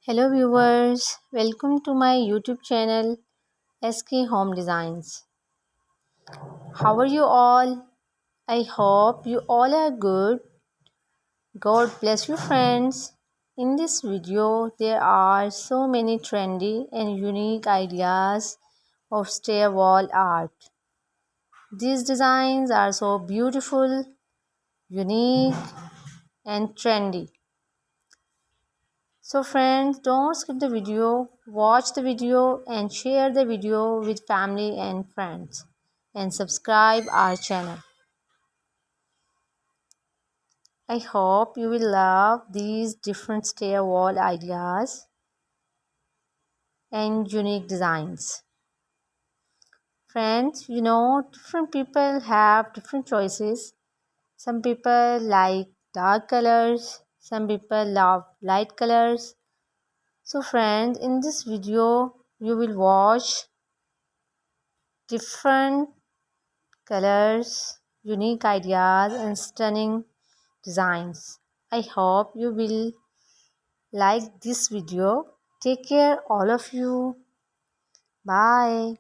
Hello viewers, welcome to my YouTube channel SK Home Designs. How are you all? I hope you all are good. God bless you friends. In this video, there are so many trendy and unique ideas of stair wall art. These designs are so beautiful, unique and trendy. So friends, don't skip the video, watch the video and share the video with family and friends and subscribe our channel. I hope you will love these different stair wall ideas and unique designs. Friends, different people have different choices. Some people like dark colors, some people love light colors. So friends, in this video you will watch different colors, unique ideas, and stunning designs. I hope you will like this video. Take care, all of you. Bye.